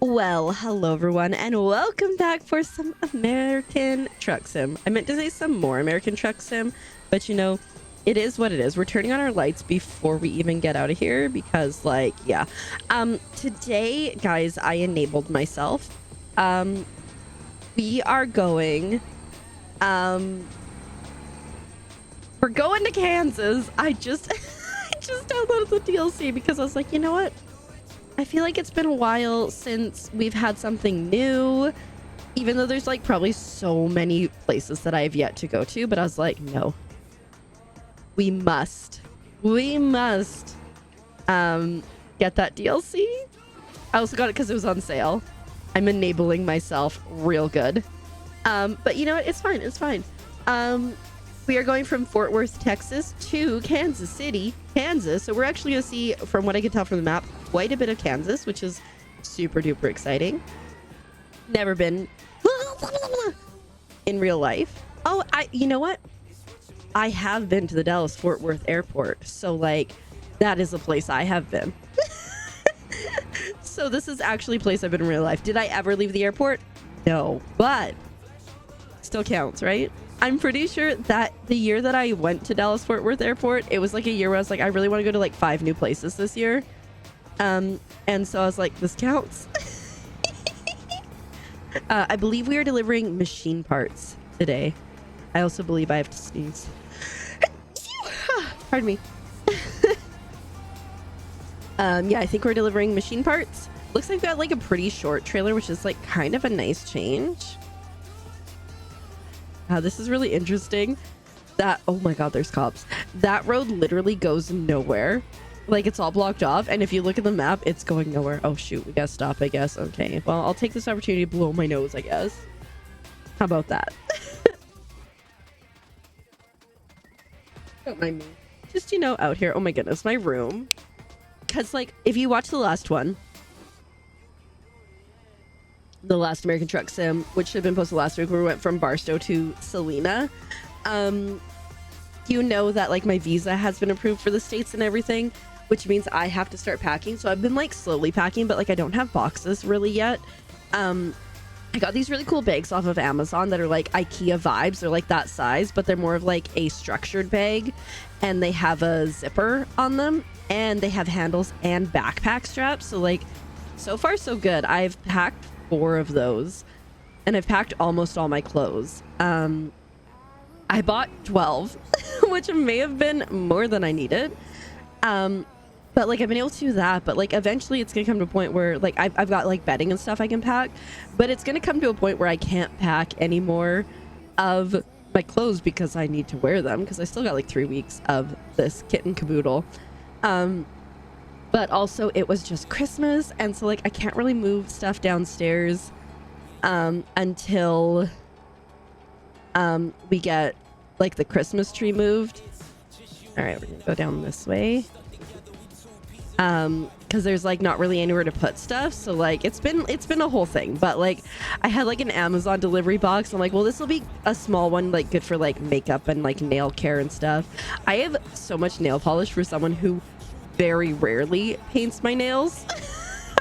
Well, hello everyone, and welcome back for some American Truck Sim. I meant to say some more American Truck Sim, but you know, it is what it is. We're turning on our lights before we even get out of here because, like, yeah. Today, guys, I enabled myself. We are going, we're going to Kansas. I just, I just downloaded the DLC because I was like, you know what? I feel like it's been a while since we've had something new, even though there's like probably so many places that I have yet to go to, but I was like, no, we must get that DLC. I also got it because it was on sale. I'm enabling myself real good. But you know what? It's fine. We are going from Fort Worth, Texas to Kansas City, Kansas. So we're actually going to see, from what I can tell from the map, quite a bit of Kansas, which is super duper exciting. Never been in real life. Oh, you know what? I have been to the Dallas Fort Worth airport. So like, that is a place I have been. So this is actually a place I've been in real life. Did I ever leave the airport? No, but still counts, right? I'm pretty sure that the year that I went to Dallas Fort Worth Airport, it was like a year where I was like, I really want to go to like 5 new places this year. And so I was like, this counts. I believe we are delivering machine parts today. I also believe I have to sneeze. Pardon me. Yeah, I think we're delivering machine parts. Looks like we've got like a pretty short trailer, which is like kind of a nice change. This is really interesting. That, oh my god, there's cops. That road literally goes nowhere. Like, it's all blocked off, and if you look at the map, it's going nowhere. Oh shoot, we gotta stop, I guess. Okay, well, I'll take this opportunity to blow my nose, I guess. How about that? Don't mind me. Just, you know, out here. Oh my goodness, my room. Because, like, if you watch the last one, the last American Truck Sim, which should have been posted last week, where we went from Barstow to Salina, you know that like my visa has been approved for the States and everything, which means I have to start packing. So I've been like slowly packing, but like I don't have boxes really yet. I got these really cool bags off of Amazon that are like IKEA vibes. They're like that size, but they're more of like a structured bag, and they have a zipper on them, and they have handles and backpack straps. So like, so far so good. I've packed 4 of those, and I've packed almost all my clothes. I bought 12, which may have been more than I needed. But like I've been able to do that, but like eventually it's gonna come to a point where like I've got like bedding and stuff I can pack, but it's gonna come to a point where I can't pack any more of my clothes because I need to wear them, because I still got like 3 weeks of this kit and caboodle. But also it was just Christmas, and so like I can't really move stuff downstairs until we get like the Christmas tree moved. All right, we're gonna go down this way because there's like not really anywhere to put stuff, so like it's been a whole thing. But like I had like an Amazon delivery box. I'm like, well, this will be a small one, like good for like makeup and like nail care and stuff. I have so much nail polish for someone who very rarely paints my nails.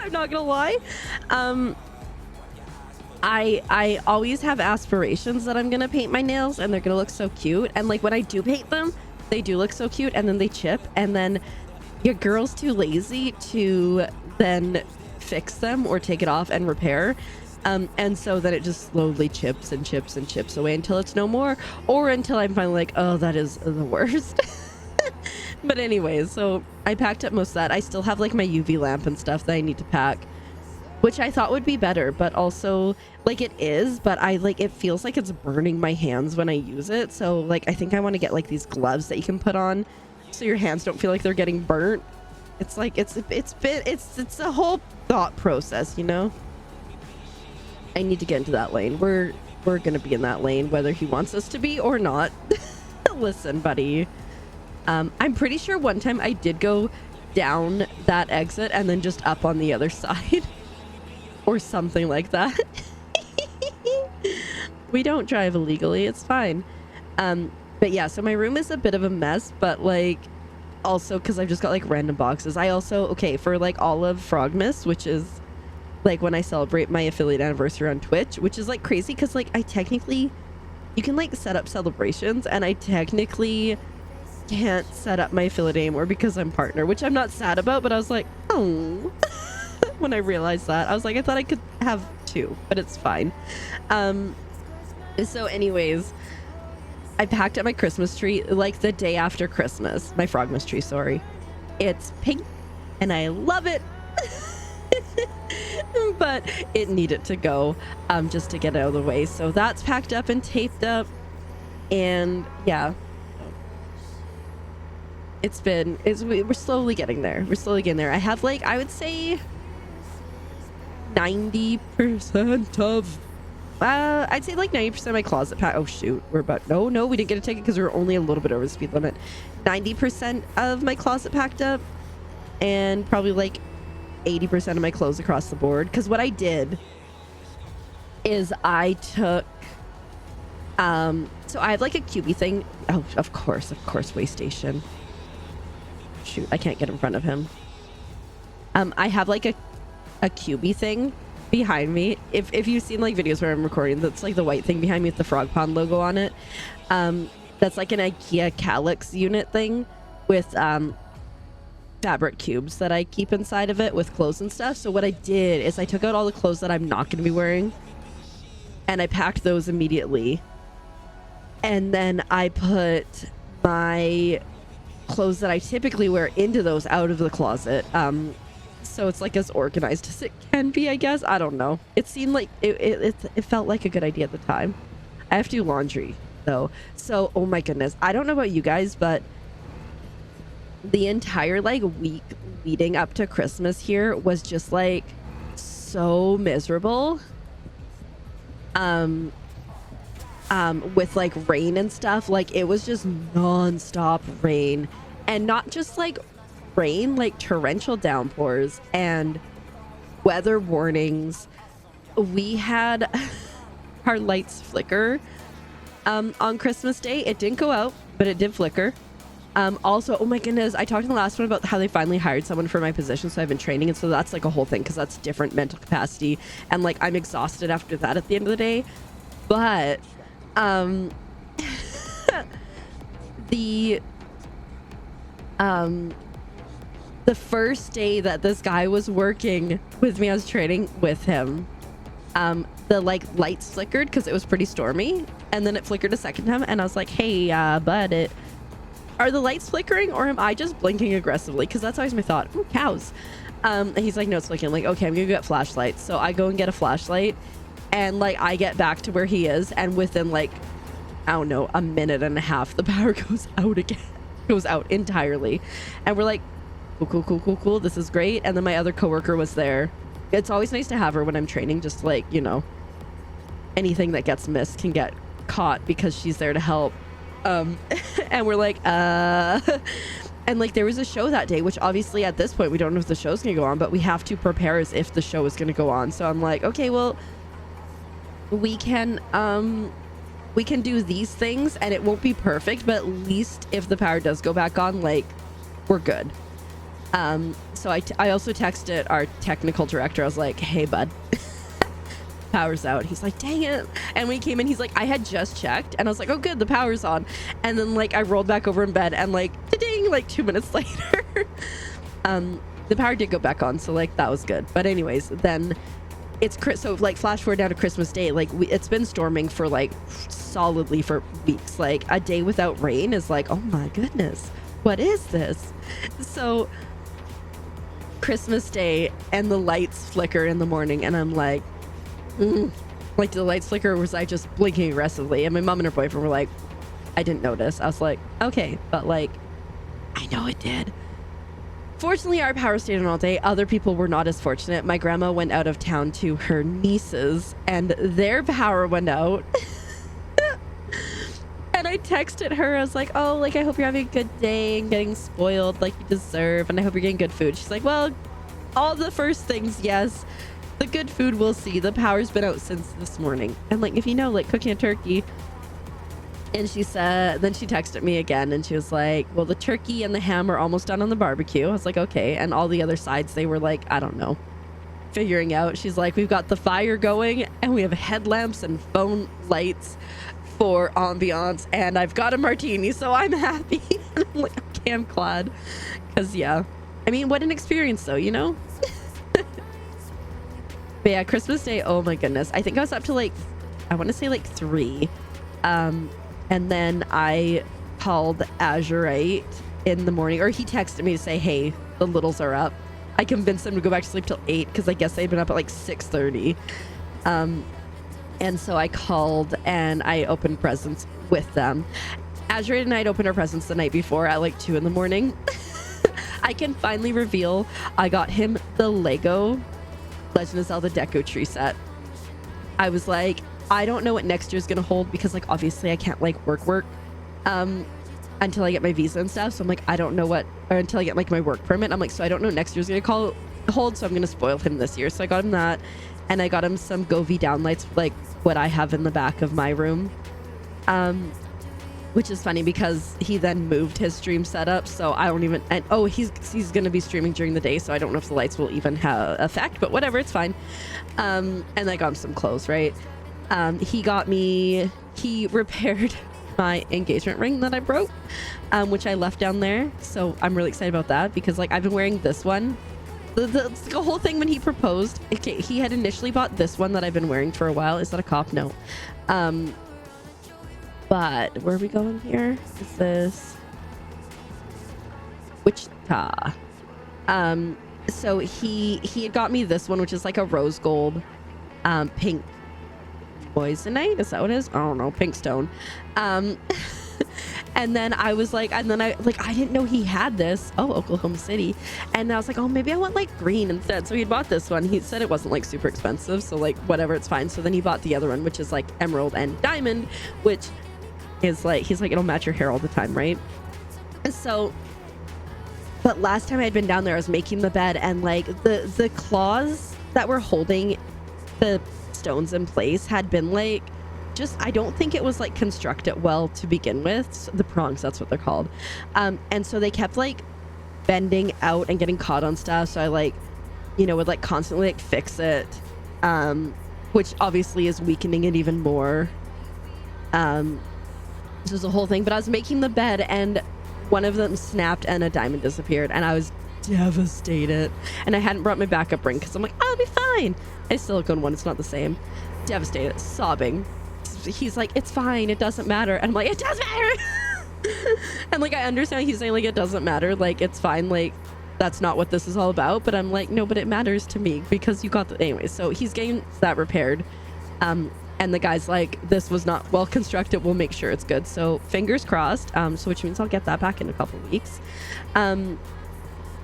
I'm not gonna lie. I always have aspirations that I'm gonna paint my nails and they're gonna look so cute, and like when I do paint them, they do look so cute, and then they chip, and then your girl's too lazy to then fix them or take it off and repair, and so then it just slowly chips and chips and chips away until it's no more, or until I'm finally like, oh, that is the worst. But anyways, so I packed up most of that. I still have like my UV lamp and stuff that I need to pack, which I thought would be better, but also like it is, but I like, it feels like it's burning my hands when I use it. So like I think I want to get like these gloves that you can put on so your hands don't feel like they're getting burnt. It's like it's a whole thought process, you know. I need to get into that lane. We're gonna be in that lane whether he wants us to be or not. Listen, buddy, I'm pretty sure one time I did go down that exit and then just up on the other side or something like that. We don't drive illegally, it's fine. But yeah, so my room is a bit of a mess, but like also because I've just got like random boxes. I also, okay, for like Olive Frogmas, which is like when I celebrate my affiliate anniversary on Twitch, which is like crazy because like I technically, you can like set up celebrations, and I technically can't set up my affiliate anymore because I'm partner, which I'm not sad about, but I was like, oh, when I realized that, I was like, I thought I could have 2, but it's fine. So anyways, I packed up my Christmas tree like the day after Christmas, my Frogmas tree, sorry. It's pink and I love it. But it needed to go just to get out of the way. So that's packed up and taped up. And yeah, we're slowly getting there. We're slowly getting there. I have like, I would say 90% of, I'd say like 90% of my closet pack. Oh shoot, we're about, no, we didn't get a ticket because we were only a little bit over the speed limit. 90% of my closet packed up, and probably like 80% of my clothes across the board. Because what I did is I took, so I have like a cubie thing. Oh, of course, waste station. Shoot, I can't get in front of him. I have like a cubie thing behind me. If you've seen like videos where I'm recording, that's like the white thing behind me with the Frog Pond logo on it. That's like an IKEA Calyx unit thing with fabric cubes that I keep inside of it with clothes and stuff. So what I did is I took out all the clothes that I'm not going to be wearing, and I packed those immediately. And then I put my clothes that I typically wear into those out of the closet. So it's like as organized as it can be, I guess. I don't know. It seemed like it felt like a good idea at the time. I have to do laundry though. So, oh my goodness. I don't know about you guys, but the entire like week leading up to Christmas here was just like so miserable. With like rain and stuff. Like it was just non-stop rain, and not just like rain, like torrential downpours and weather warnings. We had our lights flicker on Christmas Day. It didn't go out, but it did flicker. Also, oh my goodness, I talked in the last one about how they finally hired someone for my position, so I've been training, and so that's like a whole thing because that's different mental capacity, and like I'm exhausted after that at the end of the day. But the first day that this guy was working with me, I was training with him, the like lights flickered because it was pretty stormy, and then it flickered a second time, and I was like, hey bud, are the lights flickering or am I just blinking aggressively? Because that's always my thought. Ooh, cows. And he's like, no, it's flickering. I'm like, okay, I'm gonna get flashlights. So I go and get a flashlight, and like I get back to where he is, and within like, I don't know, a minute and a half, the power goes out again. Goes out entirely. And we're like, cool, this is great. And then my other coworker was there. It's always nice to have her when I'm training, just like, you know, anything that gets missed can get caught because she's there to help. And we're like, and like there was a show that day, which obviously at this point we don't know if the show's gonna go on, but we have to prepare as if the show is gonna go on. So I'm like, okay, well, we can do these things, and it won't be perfect, but at least if the power does go back on, like, we're good. So I also texted our technical director. I was like, hey bud, power's out. He's like, dang it. And when he came in, he's like, I had just checked, and I was like, oh good, the power's on. And then like I rolled back over in bed, and like ding, like 2 minutes later the power did go back on, so like that was good. But anyways, then it's so like flash forward down to Christmas Day, like it's been storming for like solidly for weeks. Like a day without rain is like, oh my goodness, what is this? So Christmas Day, and the lights flicker in the morning, and I'm like, like, the lights flicker, or was I just blinking aggressively? And my mom and her boyfriend were like, I didn't notice. I was like, okay, but like, I know it did. Fortunately, our power stayed on all day. Other people were not as fortunate. My grandma went out of town to her nieces, and their power went out. And I texted her. I was like, oh, like, I hope you're having a good day and getting spoiled like you deserve, and I hope you're getting good food. She's like, well, all the first things, yes. The good food, we'll see. The power's been out since this morning. And like, if you know, like cooking a turkey. And she said, then she texted me again, and she was like, well, the turkey and the ham are almost done on the barbecue. I was like, okay. And all the other sides, they were like, I don't know, figuring out. She's like, we've got the fire going and we have headlamps and phone lights for ambiance, and I've got a martini, so I'm happy. And I'm like, okay, I'm glad. Because yeah, I mean, what an experience though, you know? But yeah, Christmas Day, oh my goodness, I think I was up to like, I want to say like 3, and then I called Azurite in the morning, or he texted me to say, hey, the littles are up. I convinced them to go back to sleep till 8 because I guess they'd been up at like 6:30. And so I called and I opened presents with them. Azurite and I had opened our presents the night before at like 2 in the morning. I can finally reveal I got him the Lego Legend of Zelda Deco Tree set. I was like, I don't know what next year's gonna hold because like obviously I can't like work until I get my visa and stuff. So I'm like, I don't know what, or until I get like my work permit. I'm like, so I don't know next year's gonna hold, so I'm gonna spoil him this year. So I got him that, and I got him some Govee downlights, like what I have in the back of my room, which is funny because he then moved his stream setup, so I don't even, and oh, he's gonna be streaming during the day, so I don't know if the lights will even have effect, but whatever, it's fine. And I got him some clothes, right? He repaired my engagement ring that I broke, which I left down there, so I'm really excited about that because like I've been wearing this one. The whole thing when he proposed, okay, he had initially bought this one that I've been wearing for a while. Is that a cop? No. But where are we going here? Is this Wichita? So he had got me this one, which is like a rose gold pink moissanite. Is that what it is? I don't know, pink stone. And then I was like, I didn't know he had this. Oh, Oklahoma City. And I was like, oh, maybe I want like green instead. So he bought this one. He said it wasn't like super expensive, so like whatever, it's fine. So then he bought the other one, which is like emerald and diamond, which is like, he's like, it'll match your hair all the time, right? And so, but last time I had been down there, I was making the bed, and like the claws that were holding the stones in place had been like, just, I don't think it was like constructed well to begin with. So the prongs, that's what they're called. And so they kept like bending out and getting caught on stuff. So I like, you know, would like constantly like fix it, which obviously is weakening it even more. This was a whole thing, but I was making the bed and one of them snapped and a diamond disappeared, and I was devastated. And I hadn't brought my backup ring because I'm like, I'll be fine. I still got one, it's not the same. Devastated, sobbing. He's like, it's fine, it doesn't matter. And I'm like, it does matter. And like, I understand he's saying like, it doesn't matter, like it's fine, like that's not what this is all about. But I'm like, no, but it matters to me because you got the, anyway. So he's getting that repaired, and the guy's like, this was not well constructed, we'll make sure it's good. So fingers crossed. So which means I'll get that back in a couple weeks. And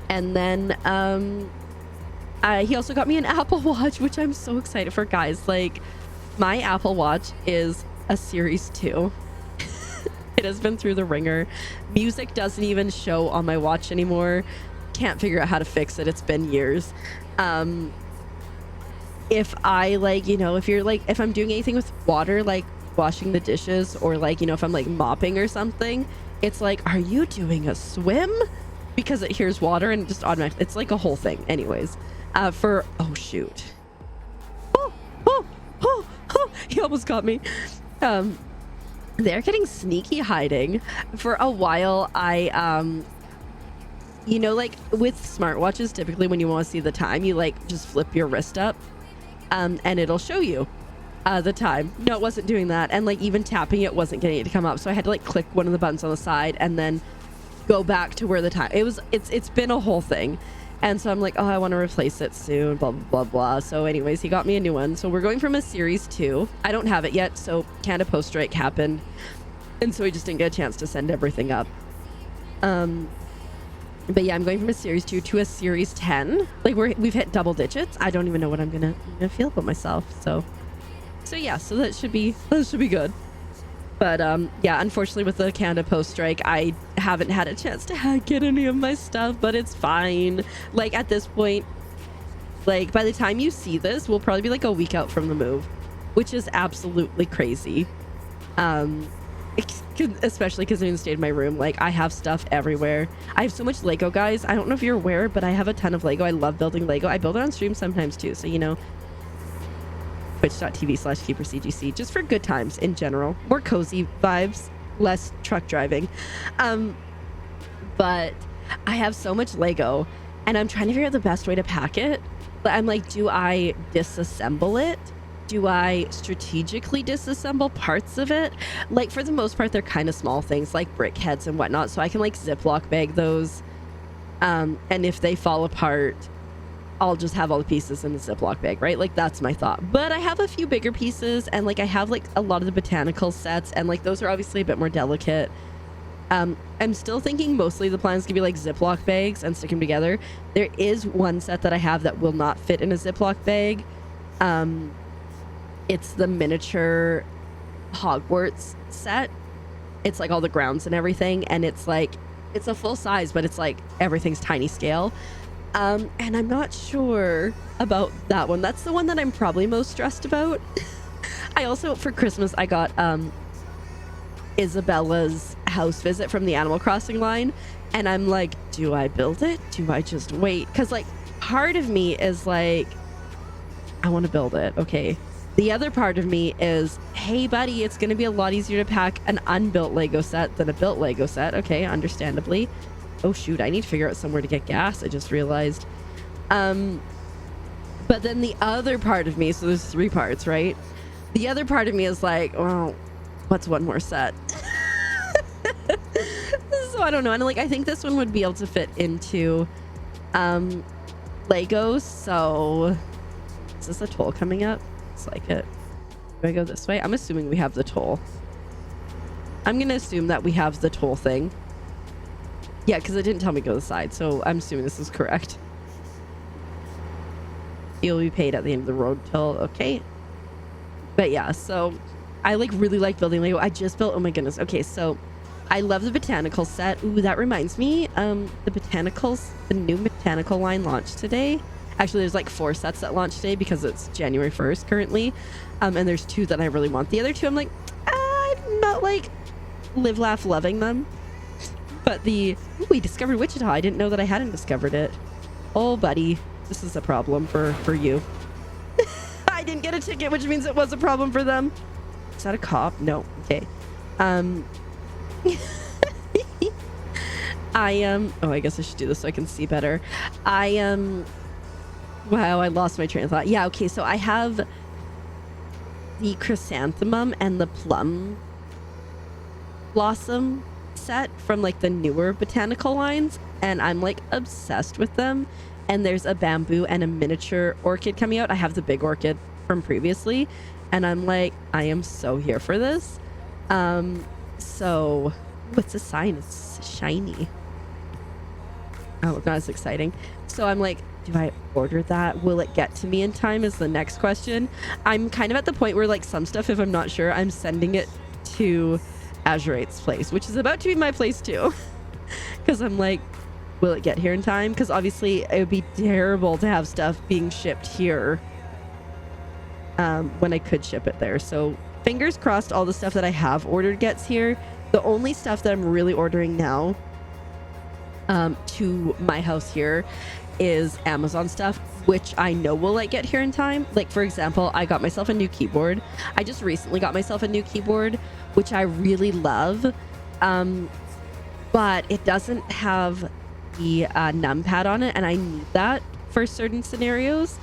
then he also got me an Apple Watch, which I'm so excited for, guys. Like, my Apple Watch is a Series 2. It has been through the ringer. Music doesn't even show on my watch anymore. Can't figure out how to fix it. It's been years. If I like, you know, if I'm doing anything with water, like washing the dishes, or like, you know, if I'm like mopping or something, it's like, are you doing a swim? Because it hears water and it just automatically, it's like a whole thing. Anyways, oh shoot. He almost got me. They're getting sneaky hiding. For a while, you know, like with smartwatches, typically when you want to see the time, you like just flip your wrist up, and it'll show you the time. No, it wasn't doing that. And like even tapping it wasn't getting it to come up. So I had to like click one of the buttons on the side and then go back to where the time, it's been a whole thing. And so I'm like, oh, I want to replace it soon, blah, blah, blah, blah. So anyways, he got me a new one. So we're going from a Series 2. I don't have it yet, so Canada Post strike happened. And so we just didn't get a chance to send everything up. But yeah, I'm going from a Series 2 to a Series 10. Like we've hit double digits. I don't even know what I'm gonna feel about myself. So yeah, so that should be good. But yeah, unfortunately with the Canada Post strike, I haven't had a chance to get any of my stuff, but it's fine. Like at this point, like by the time you see this, we'll probably be like a week out from the move, which is absolutely crazy. especially because in the state of my room, like I have stuff everywhere. I have so much Lego, guys. I don't know if you're aware, but I have a ton of Lego. I love building Lego. I build it on stream sometimes too, so you know, twitch.tv/KeeperCGC, just for good times in general. More cozy vibes, less truck driving. But I have so much Lego and I'm trying to figure out the best way to pack it. But I'm like, do I disassemble it? Do I strategically disassemble parts of it? Like, for the most part, they're kind of small things like brick heads and whatnot, so I can like Ziploc bag those. And if they fall apart, I'll just have all the pieces in the Ziploc bag, right? Like, that's my thought. But I have a few bigger pieces, and like I have like a lot of the botanical sets, and like those are obviously a bit more delicate. I'm still thinking mostly the plan is gonna be like Ziploc bags and stick them together. There is one set that I have that will not fit in a Ziploc bag. It's the miniature Hogwarts set. It's like all the grounds and everything, and it's like, it's a full size, but it's like everything's tiny scale. And I'm not sure about that one. That's the one that I'm probably most stressed about. I also, for Christmas, I got Isabella's house visit from the Animal Crossing line, and I'm like, do I build it? Do I just wait? Because like part of me is like, I want to build it. Okay. The other part of me is, hey buddy, it's going to be a lot easier to pack an unbuilt Lego set than a built Lego set. Okay, understandably. Oh shoot, I need to figure out somewhere to get gas, I just realized. But then the other part of me, so there's 3 parts, right? The other part of me is like, well, what's one more set? So I don't know. And like, I think this one would be able to fit into Legos. So is this a toll coming up? It's like it. Do I go this way? I'm assuming we have the toll. I'm gonna assume that we have the toll thing. Yeah, because it didn't tell me to go to the side, so I'm assuming this is correct. You'll be paid at the end of the road toll. Okay. But yeah, so I like really like building Lego. I just built, oh my goodness. Okay, so I love the botanical set. Ooh, that reminds me, the botanicals, the new botanical line launched today. Actually, there's like 4 sets that launched today because it's January 1st currently. And there's 2 that I really want. The other 2, I'm like, I'm not like live, laugh, loving them. But ooh, we discovered Wichita. I didn't know that I hadn't discovered it. Oh, buddy, this is a problem for you. I didn't get a ticket, which means it was a problem for them. Is that a cop? No. Okay. Oh, I guess I should do this so I can see better. Wow, I lost my train of thought. Yeah, okay, so I have the chrysanthemum and the plum blossom set from like the newer botanical lines, and I'm like obsessed with them. And there's a bamboo and a miniature orchid coming out. I have the big orchid from previously, and I'm like, I am so here for this. So what's the sign? It's shiny. Oh, not as exciting. So I'm like, do I order that? Will it get to me in time is the next question. I'm kind of at the point where like some stuff, if I'm not sure, I'm sending it to Azurate's place, which is about to be my place too. Because I'm like, will it get here in time? Because obviously it would be terrible to have stuff being shipped here when I could ship it there. So fingers crossed all the stuff that I have ordered gets here. The only stuff that I'm really ordering now to my house here is Amazon stuff, which I know will like get here in time. Like, for example, I got myself a new keyboard. I just recently got myself a new keyboard, which I really love. But it doesn't have the numpad on it, and I need that for certain scenarios.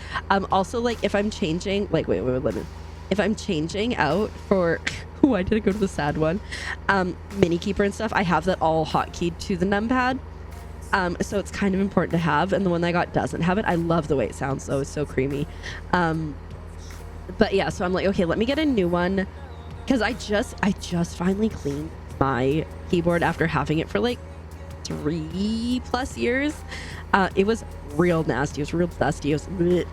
Also, like if I'm changing, like wait, let me. If I'm changing out for, why did I go to the sad one? Mini Keeper and stuff, I have that all hotkeyed to the numpad. So it's kind of important to have, and the one that I got doesn't have it. I love the way it sounds though, it's so creamy. But yeah, so I'm like, okay, let me get a new one, because I just finally cleaned my keyboard after having it for like 3+ years. It was real nasty, it was real dusty, it was bleh.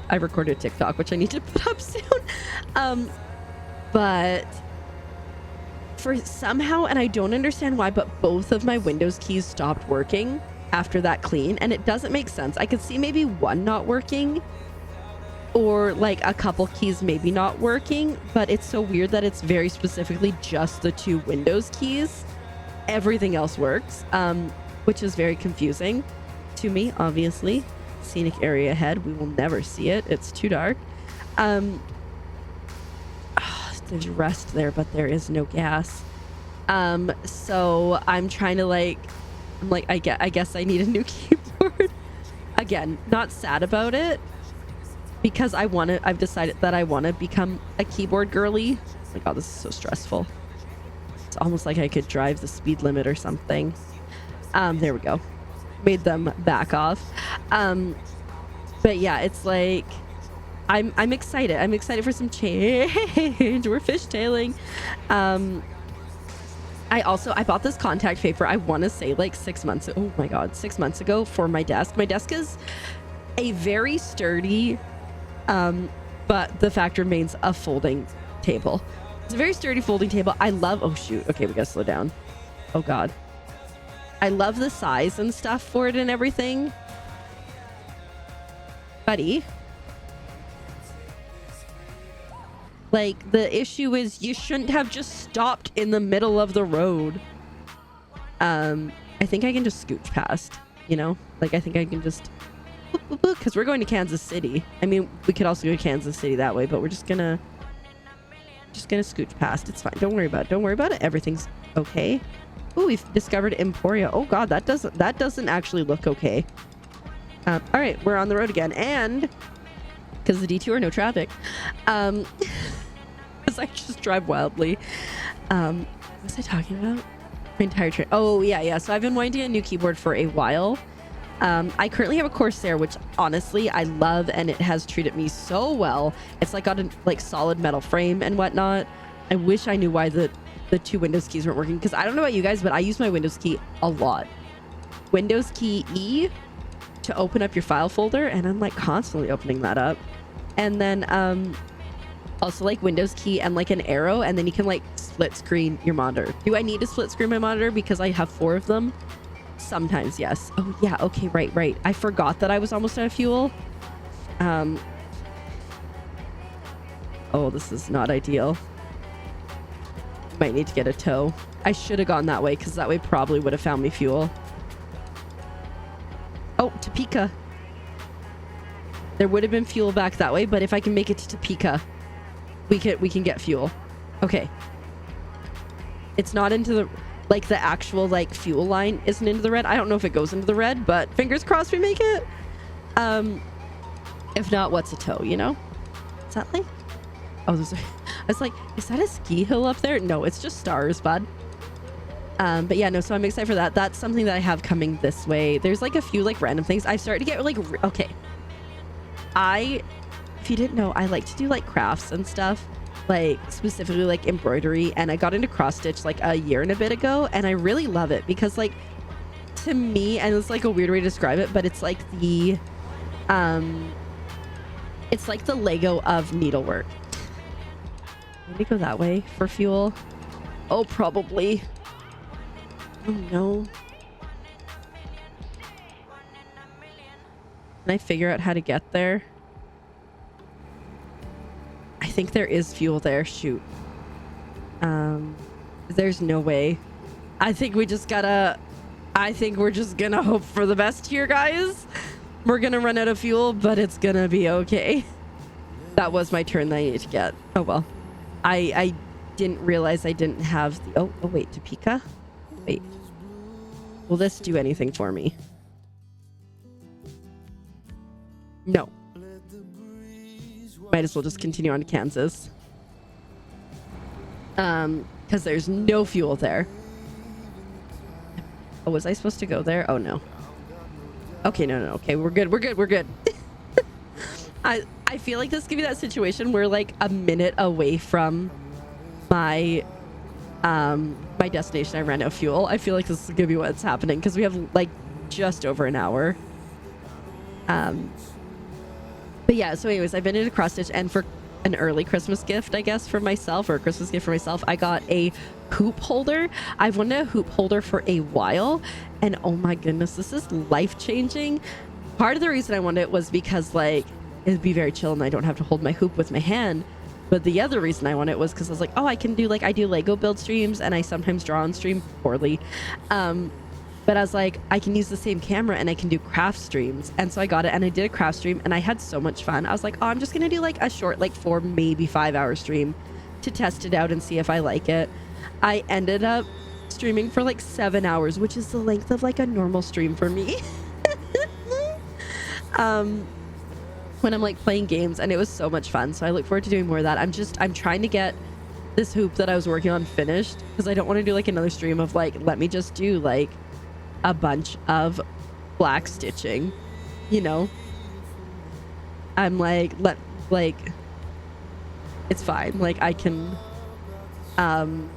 I recorded a TikTok, which I need to put up soon. But for somehow, and I don't understand why, but both of my Windows keys stopped working after that clean, and it doesn't make sense. I could see maybe one not working, or like a couple keys maybe not working, but it's so weird that it's very specifically just the 2 Windows keys. Everything else works, which is very confusing to me, obviously. Scenic area ahead. We will never see it. It's too dark. There's rest there, but there is no gas. So I'm trying to I guess I need a new keyboard. Again, not sad about it because I've decided that I want to become a keyboard girly. Oh my God, this is so stressful. It's almost like I could drive the speed limit or something. There we go. Made them back off. But yeah, it's like I'm excited. I'm excited for some change. We're fishtailing. I bought this contact paper, I want to say like 6 months. Oh my God, 6 months ago for my desk. My desk is a very sturdy, but the fact remains, a folding table. It's a very sturdy folding table. I love, oh shoot. Okay, we gotta slow down. Oh God. I love the size and stuff for it and everything. Buddy. Like, the issue is you shouldn't have just stopped in the middle of the road. I think I can just scooch past, you know? Like, I think I can just... Because we're going to Kansas City. I mean, we could also go to Kansas City that way, but we're just gonna scooch past. It's fine. Don't worry about it. Don't worry about it. Everything's okay. Oh, we've discovered Emporia. Oh God, that doesn't actually look okay. All right, we're on the road again, and because the detour, no traffic. Because I just drive wildly. What was I talking about? My entire trip. Oh yeah. So I've been wanting to get a new keyboard for a while. I currently have a Corsair, which honestly I love, and it has treated me so well. It's like got a solid metal frame and whatnot. I wish I knew why the 2 Windows keys weren't working, because I don't know about you guys, but I use my Windows key a lot. Windows key E to open up your file folder, and I'm like constantly opening that up. And then also like Windows key and like an arrow, and then you can like split screen your monitor. Do I need to split screen my monitor because I have 4 of them? Sometimes, yes. Oh yeah, okay, right. I forgot that I was almost out of fuel. Oh, this is not ideal. Might need to get a tow. I should have gone that way, because that way probably would have found me fuel. Oh, Topeka. There would have been fuel back that way, but if I can make it to Topeka, we can get fuel. Okay. It's not into the... like the actual like fuel line isn't into the red. I don't know if it goes into the red, but fingers crossed we make it. If not, what's a tow, you know? Is that like... oh, those are... I was like, is that a ski hill up there? No, it's just stars, bud. But yeah, no, so I'm excited for that. That's something that I have coming this way. There's like a few like random things. I've started to get like... okay. If you didn't know, I like to do like crafts and stuff. Like specifically like embroidery, and I got into cross stitch like a year and a bit ago, and I really love it because like to me, and it's like a weird way to describe it, but it's like the Lego of needlework. Maybe go that way for fuel. Oh, probably. Oh no. Can I figure out how to get there? I think there is fuel there. Shoot. There's no way. I think we're just gonna hope for the best here, guys. We're gonna run out of fuel, but it's gonna be okay. That was my turn that I needed to get. Oh well. I didn't realize I didn't have the... oh wait, Topeka? Wait. Will this do anything for me? No. Might as well just continue on to Kansas. Because there's no fuel there. Oh, was I supposed to go there? Oh, no. Okay, no. Okay, we're good. I feel like this could be that situation where like a minute away from my my destination I ran out of fuel. I feel like this is gonna be what's happening because we have like just over an hour. But yeah, so anyways, I've been into cross stitch, and for an early Christmas gift, I guess, for myself, or a Christmas gift for myself, I got a hoop holder. I've wanted a hoop holder for a while, and oh my goodness, this is life-changing. Part of the reason I wanted it was because like it'd be very chill and I don't have to hold my hoop with my hand. But the other reason I want it was because I was like, oh, I can do like, I do Lego build streams and I sometimes draw on stream poorly. But I was like, I can use the same camera and I can do craft streams. And so I got it and I did a craft stream and I had so much fun. I was like, oh, I'm just going to do like a short, like 4, maybe 5 hour stream to test it out and see if I like it. I ended up streaming for like 7 hours, which is the length of like a normal stream for me. When I'm like playing games, and it was so much fun. So I look forward to doing more of that. I'm trying to get this hoop that I was working on finished because I don't want to do like another stream of like, let me just do like a bunch of black stitching, you know. I'm like, it's fine. Like I can, I'll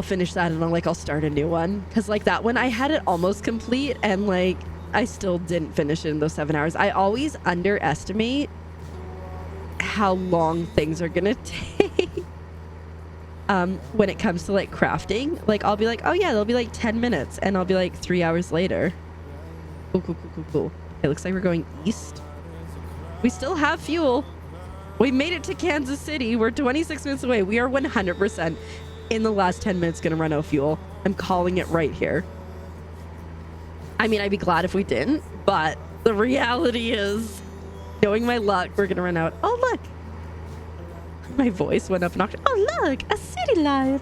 finish that and I'll start a new one. Cause like that one, I had it almost complete and like, I still didn't finish it in those 7 hours. I always underestimate how long things are gonna take when it comes to like crafting. Like I'll be like, oh yeah, they'll be like 10 minutes and I'll be like 3 hours later. Cool. It looks like we're going east. We still have fuel. We made it to Kansas City. We're 26 minutes away. We are 100% in the last 10 minutes gonna run out of fuel. I'm calling it right here. I mean, I'd be glad if we didn't, but the reality is, knowing my luck, we're gonna run out. Oh, look. My voice went up an octave. Oh, look, a city light.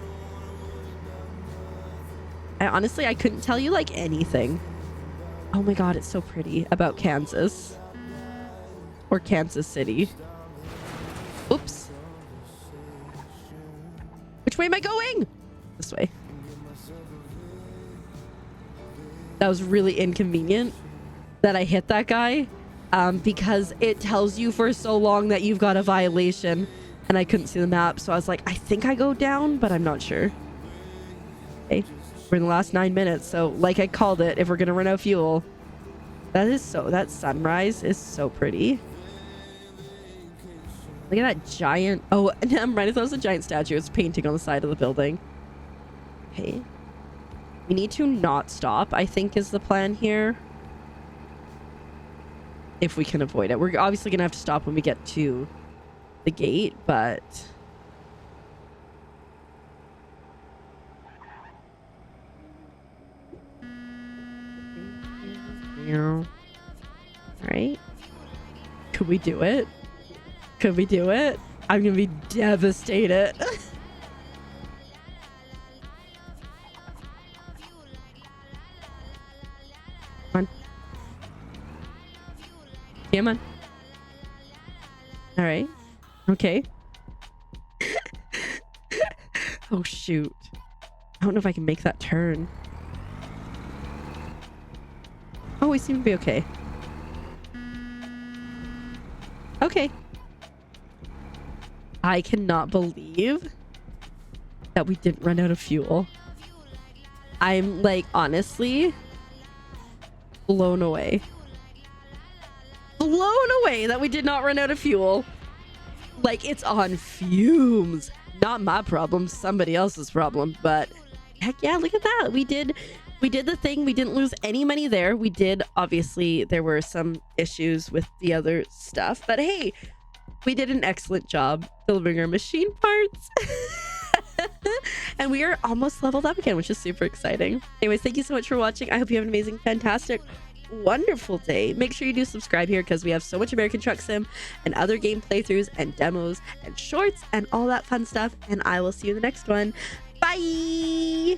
I couldn't tell you like anything. Oh my God, it's so pretty about Kansas. Or Kansas City. Oops. Which way am I going? This way. That was really inconvenient that I hit that guy because it tells you for so long that you've got a violation and I couldn't see the map. So I was like, I think I go down, but I'm not sure. Okay, we're in the last 9 minutes. So like I called it, if we're going to run out of fuel, that sunrise is so pretty. Look at that giant. Oh, I'm right. I thought it was a giant statue. It's painting on the side of the building. Okay. We need to not stop, I think is the plan here. If we can avoid it. We're obviously going to have to stop when we get to the gate, but... Alright. Could we do it? Could we do it? I'm going to be devastated. Come on. All right. Okay. Oh, shoot. I don't know if I can make that turn. Oh, we seem to be okay. Okay. I cannot believe that we didn't run out of fuel. I'm like, honestly, blown away. Blown away that we did not run out of fuel. Like, it's on fumes. Not my problem, somebody else's problem. But heck yeah, look at that. We did the thing. We didn't lose any money there. We did, obviously, there were some issues with the other stuff. But hey, we did an excellent job delivering our machine parts. And we are almost leveled up again, which is super exciting. Anyways, thank you so much for watching. I hope you have an amazing, fantastic, wonderful day. Make sure you do subscribe here because we have so much American Truck Sim and other game playthroughs and demos and shorts and all that fun stuff. And I will see you in the next one. Bye!